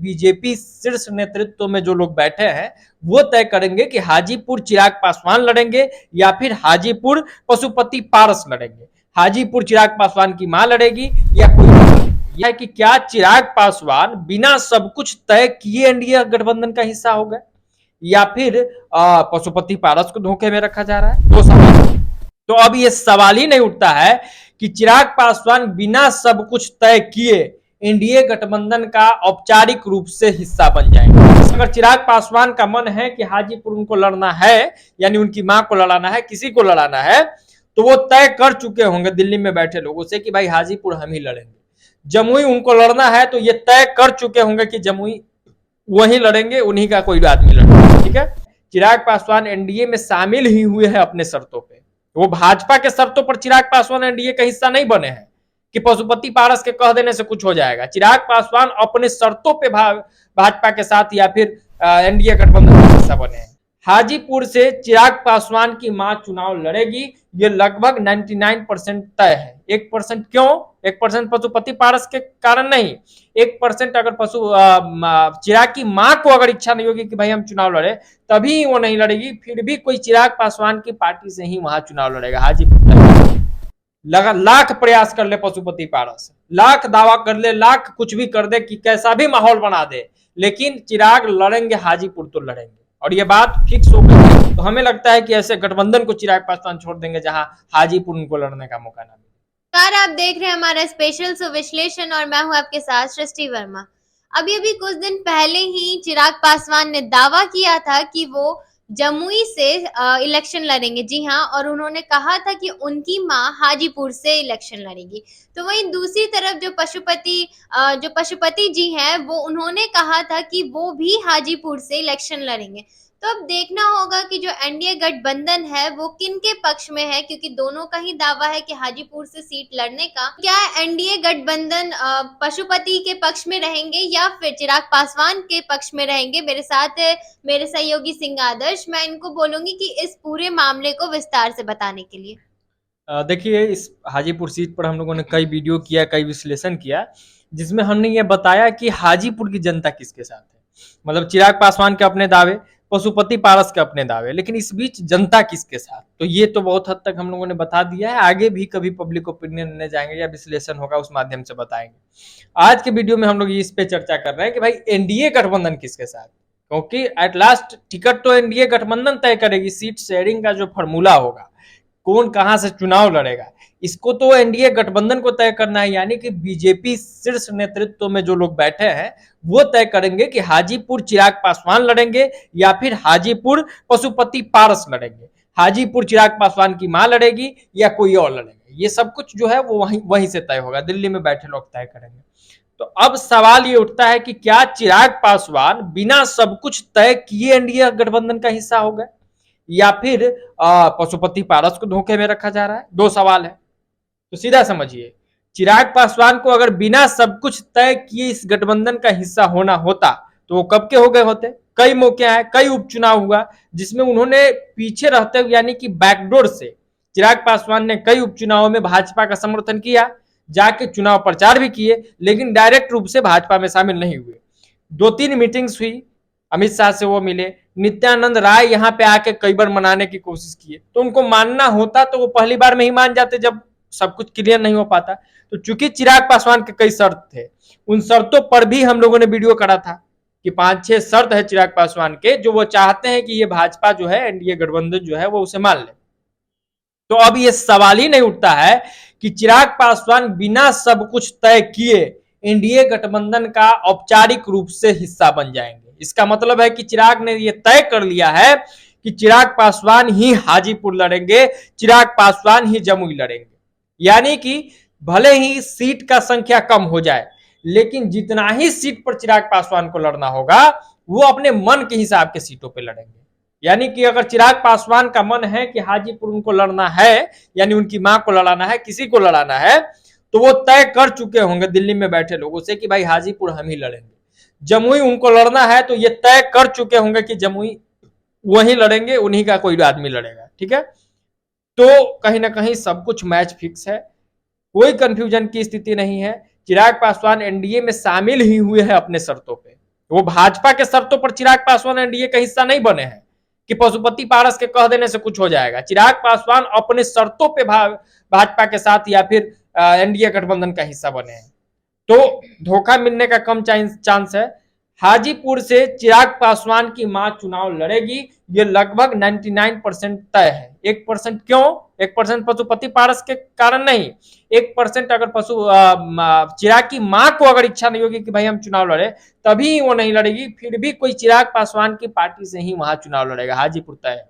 BJP शीर्ष नेतृत्व में जो लोग बैठे हैं वो तय करेंगे कि हाजीपुर चिराग पासवान लड़ेंगे या फिर हाजीपुर पशुपति पारस लड़ेंगे। हाजीपुर चिराग पासवान की मां लड़ेगी या कोई, यह है कि क्या चिराग पासवान बिना सब कुछ तय किए एनडीए गठबंधन का हिस्सा हो गए या फिर पशुपति पारस को धोखे में रखा जा रहा है। दो सवाल। तो अब ये सवाल ही नहीं उठता है कि चिराग पासवान बिना सब कुछ तय किए एनडीए गठबंधन का औपचारिक रूप से हिस्सा बन जाएंगे। अगर चिराग पासवान का मन है कि हाजीपुर उनको लड़ना है, यानी उनकी मां को लड़ाना है, किसी को लड़ाना है, तो वो तय कर चुके होंगे दिल्ली में बैठे लोगों से कि भाई हाजीपुर हम ही लड़ेंगे। जमुई उनको लड़ना है तो ये तय कर चुके होंगे कि जमुई वही लड़ेंगे, उन्हीं का कोई आदमी लड़ेगा। ठीक है, चिराग पासवान एनडीए में शामिल ही हुए हैं अपने शर्तों पे। वो भाजपा के शर्तों पर चिराग पासवान एनडीए का हिस्सा नहीं बने हैं कि पशुपति पारस के कह देने से कुछ हो जाएगा। चिराग पासवान अपने शर्तों पे भाजपा के साथ या फिर एनडीए गठबंधन का हिस्सा बने हैं। हाजीपुर से चिराग पासवान की मां चुनाव लड़ेगी, ये लगभग 99% तय है। 1% क्यों? 1% पशुपति पारस के कारण नहीं, 1% अगर चिराग की मां को अगर इच्छा नहीं होगी कि भाई हम चुनाव लड़े, तभी वो नहीं लड़ेगी। फिर भी कोई चिराग पासवान की पार्टी से ही वहां चुनाव लड़ेगा हाजीपुर। लाख प्रयास कर ले पशुपति पारस, लाख दावा कर ले, लाख कुछ भी कर दे, कि कैसा भी माहौल बना दे, लेकिन चिराग लड़ेंगे हाजीपुर तो लड़ेंगे, और ये बात फिक्स हो गई। तो हमें लगता है कि ऐसे गठबंधन को चिराग पासवान छोड़ देंगे जहां हाजीपुर उनको लड़ने का मौका ना मिले। आप देख रहे हैं हमारा स्पेशल विश्लेषण और मैं हूं आपके साथ सृष्टि वर्मा। अभी कुछ दिन पहले ही चिराग पासवान ने दावा किया था कि वो जमुई से इलेक्शन लड़ेंगे। जी हाँ, और उन्होंने कहा था कि उनकी मां हाजीपुर से इलेक्शन लड़ेगी। तो वहीं दूसरी तरफ जो पशुपति जी हैं, वो उन्होंने कहा था कि वो भी हाजीपुर से इलेक्शन लड़ेंगे। तो अब देखना होगा कि जो एनडीए गठबंधन है वो किन के पक्ष में है, क्योंकि दोनों का ही दावा है कि हाजीपुर से सीट लड़ने का। क्या एनडीए गठबंधन पशुपति के पक्ष में रहेंगे या फिर चिराग पासवान के पक्ष में रहेंगे? मेरे साथ है मेरे सहयोगी सिंह आदर्श। मैं इनको बोलूंगी कि इस पूरे मामले को विस्तार से बताने के लिए। देखिए, इस हाजीपुर सीट पर हम लोगों ने कई वीडियो किया, कई विश्लेषण किया, जिसमें हमने ये बताया कि हाजीपुर की जनता किसके साथ है। मतलब चिराग पासवान के अपने दावे, पशुपति पारस के अपने दावे, लेकिन इस बीच जनता किसके साथ, तो ये तो बहुत हद तक हम लोगों ने बता दिया है। आगे भी कभी पब्लिक ओपिनियन लेने जाएंगे या विश्लेषण होगा उस माध्यम से बताएंगे। आज के वीडियो में हम लोग इस पे चर्चा कर रहे हैं कि भाई एनडीए गठबंधन किसके साथ, क्योंकि एट लास्ट टिकट तो एनडीए गठबंधन तय करेगी। सीट शेयरिंग का जो फॉर्मूला होगा, कौन कहां से चुनाव लड़ेगा, इसको तो एनडीए गठबंधन को तय करना है। यानी कि बीजेपी शीर्ष नेतृत्व में जो लोग बैठे हैं वो तय करेंगे कि हाजीपुर चिराग पासवान लड़ेंगे या फिर हाजीपुर पशुपति पारस लड़ेंगे। हाजीपुर चिराग पासवान की मां लड़ेगी या कोई और लड़ेगा, ये सब कुछ जो है वो वहीं से तय होगा, दिल्ली में बैठे लोग तय करेंगे। तो अब सवाल ये उठता है कि क्या चिराग पासवान बिना सब कुछ तय किए एनडीए गठबंधन का हिस्सा हो गए या फिर पशुपति पारस को धोखे में रखा जा रहा है। दो सवाल है, तो सीधा समझिए, चिराग पासवान को अगर बिना सब कुछ तय किए इस गठबंधन का हिस्सा होना होता तो वो कब के हो गए होते। कई मौके आए, कई उपचुनाव हुआ जिसमें उन्होंने पीछे रहते हुए यानी कि बैकडोर से चिराग पासवान ने कई उपचुनावों में भाजपा का समर्थन किया, जाके चुनाव प्रचार भी किए, लेकिन डायरेक्ट रूप से भाजपा में शामिल नहीं हुए। 2-3 मीटिंग्स हुई, अमित शाह से वो मिले, नित्यानंद राय यहाँ पे आके कई बार मनाने की कोशिश किए, तो उनको मानना होता तो वो पहली बार में ही मान जाते जब सब कुछ क्लियर नहीं हो पाता। तो चूंकि चिराग पासवान के कई शर्त थे, उन शर्तों पर भी हम लोगों ने वीडियो करा था कि 5-6 शर्त है चिराग पासवान के जो वो चाहते हैं कि ये भाजपा जो है एनडीए गठबंधन जो है वो उसे मान ले। तो अब ये सवाल ही नहीं उठता है कि चिराग पासवान बिना सब कुछ तय किए एनडीए गठबंधन का औपचारिक रूप से हिस्सा बन जाएंगे। इसका मतलब है कि चिराग ने यह तय कर लिया है कि चिराग पासवान ही हाजीपुर लड़ेंगे, चिराग पासवान ही जमुई लड़ेंगे। यानी कि भले ही सीट का संख्या कम हो जाए, लेकिन जितना ही सीट पर चिराग पासवान को लड़ना होगा वो अपने मन के हिसाब के सीटों पर लड़ेंगे। यानी कि अगर चिराग पासवान का मन है कि हाजीपुर उनको लड़ना है, यानी उनकी मां को लड़ाना है, किसी को लड़ाना है, तो वो तय कर चुके होंगे दिल्ली में बैठे लोगों से कि भाई हाजीपुर हम ही लड़ेंगे। जमुई उनको लड़ना है तो ये तय कर चुके होंगे कि जमुई वही लड़ेंगे, उन्हीं का कोई आदमी लड़ेगा। ठीक है, तो कहीं ना कहीं सब कुछ मैच फिक्स है, कोई कंफ्यूजन की स्थिति नहीं है। चिराग पासवान एनडीए में शामिल ही हुए हैं अपने शर्तों पे। वो भाजपा के शर्तों पर चिराग पासवान एनडीए का हिस्सा नहीं बने हैं कि पशुपति पारस के कह देने से कुछ हो जाएगा। चिराग पासवान अपने शर्तों पे भाजपा के साथ या फिर एनडीए गठबंधन का हिस्सा बने हैं, तो धोखा मिलने का कम चांस है। हाजीपुर से चिराग पासवान की मां चुनाव लड़ेगी, ये लगभग 99% तय है। 1% क्यों? 1% पशुपति पारस के कारण नहीं, 1% अगर चिराग की मां को अगर इच्छा नहीं होगी कि भाई हम चुनाव लड़े, तभी वो नहीं लड़ेगी। फिर भी कोई चिराग पासवान की पार्टी से ही वहां चुनाव लड़ेगा। हाजीपुर तय है।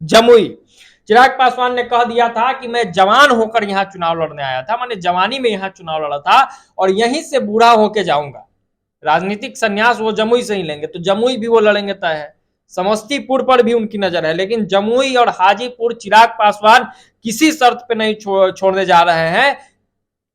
जमुई, चिराग पासवान ने कह दिया था कि मैं जवान होकर यहां चुनाव लड़ने आया था, मैंने जवानी में यहां चुनाव लड़ा था और यहीं से बूढ़ा होके जाऊंगा। राजनीतिक संन्यास वो जमुई से ही लेंगे, तो जमुई भी वो लड़ेंगे तय है। समस्तीपुर पर भी उनकी नजर है, लेकिन जमुई और हाजीपुर चिराग पासवान किसी शर्त पे नहीं छोड़ने जा रहे हैं।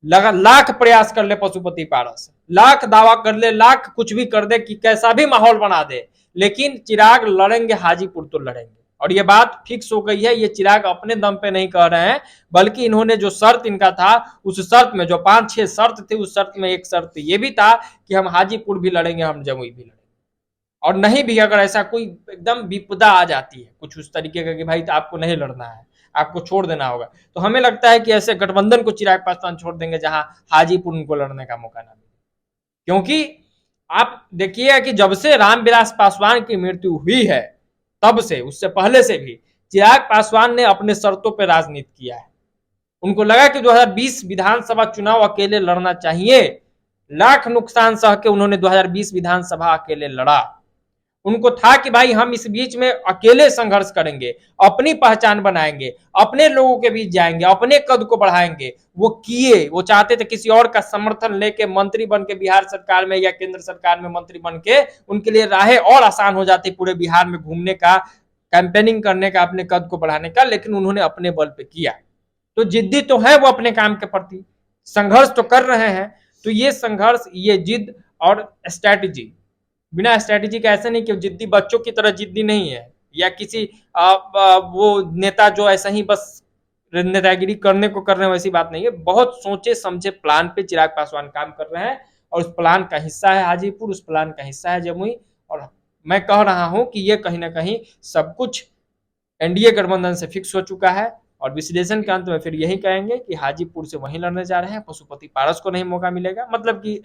लाख प्रयास कर ले पशुपति पारस, लाख दावा कर ले, लाख कुछ भी कर दे कि कैसा भी माहौल बना दे, लेकिन चिराग लड़ेंगे, हाजीपुर तो लड़ेंगे। और ये बात फिक्स हो गई है। ये चिराग अपने दम पे नहीं कह रहे हैं, बल्कि इन्होंने जो शर्त इनका था, उस शर्त में जो 5-6 शर्त थी, उस शर्त में एक शर्त ये भी था कि हम हाजीपुर भी लड़ेंगे, हम जमुई भी लड़ेंगे। और नहीं भी अगर ऐसा कोई एकदम विपदा आ जाती है कुछ उस तरीके का कि भाई तो आपको नहीं लड़ना है, आपको छोड़ देना होगा, तो हमें लगता है कि ऐसे गठबंधन को चिराग पासवान छोड़ देंगे जहां हाजीपुर उनको लड़ने का मौका ना मिले। क्योंकि आप देखिए कि जब से रामविलास पासवान की मृत्यु हुई है, तब से, उससे पहले से भी चिराग पासवान ने अपने शर्तों पर राजनीति किया है। उनको लगा कि 2020 विधानसभा चुनाव अकेले लड़ना चाहिए। लाख नुकसान सह के उन्होंने 2020 विधानसभा अकेले लड़ा। उनको था कि भाई हम इस बीच में अकेले संघर्ष करेंगे, अपनी पहचान बनाएंगे, अपने लोगों के बीच जाएंगे, अपने कद को बढ़ाएंगे। वो किए, वो चाहते थे किसी और का समर्थन लेके मंत्री बन के बिहार सरकार में या केंद्र सरकार में मंत्री बन के उनके लिए राहें और आसान हो जाती पूरे बिहार में घूमने का, कैंपेनिंग करने का, अपने कद को बढ़ाने का। लेकिन उन्होंने अपने बल पे किया। तो जिद्दी तो है वो अपने काम के प्रति, संघर्ष तो कर रहे हैं। तो ये संघर्ष, ये जिद और स्ट्रैटेजी, बिना स्ट्रैटेजी के ऐसे नहीं कि जिद्दी बच्चों की तरह जिद्दी नहीं है, या किसी वो नेता जो ऐसा ही बस नेतागिरी करने को कर रहे हैं, वैसी बात नहीं है। बहुत सोचे समझे प्लान पे चिराग पासवान काम कर रहे हैं और उस प्लान का हिस्सा है हाजीपुर, उस प्लान का हिस्सा है जमुई। और मैं कह रहा हूं कि ये कहीं ना कहीं सब कुछ एनडीए गठबंधन से फिक्स हो चुका है। और विश्लेषण के अंत में फिर यही कहेंगे कि हाजीपुर से वहीं लड़ने जा रहे हैं, पशुपति पारस को नहीं मौका मिलेगा। मतलब कि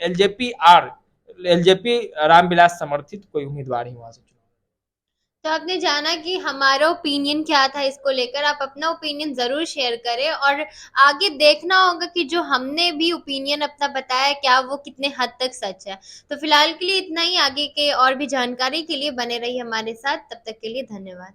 एलजेपी रामविलास समर्थित कोई उम्मीदवार ही वहां से चुनाव। तो आपने जाना कि हमारा ओपिनियन क्या था इसको लेकर। आप अपना ओपिनियन जरूर शेयर करें और आगे देखना होगा कि जो हमने भी ओपिनियन अपना बताया क्या वो कितने हद तक सच है। तो फिलहाल के लिए इतना ही। आगे के और भी जानकारी के लिए बने रहिए हमारे साथ। तब तक के लिए धन्यवाद।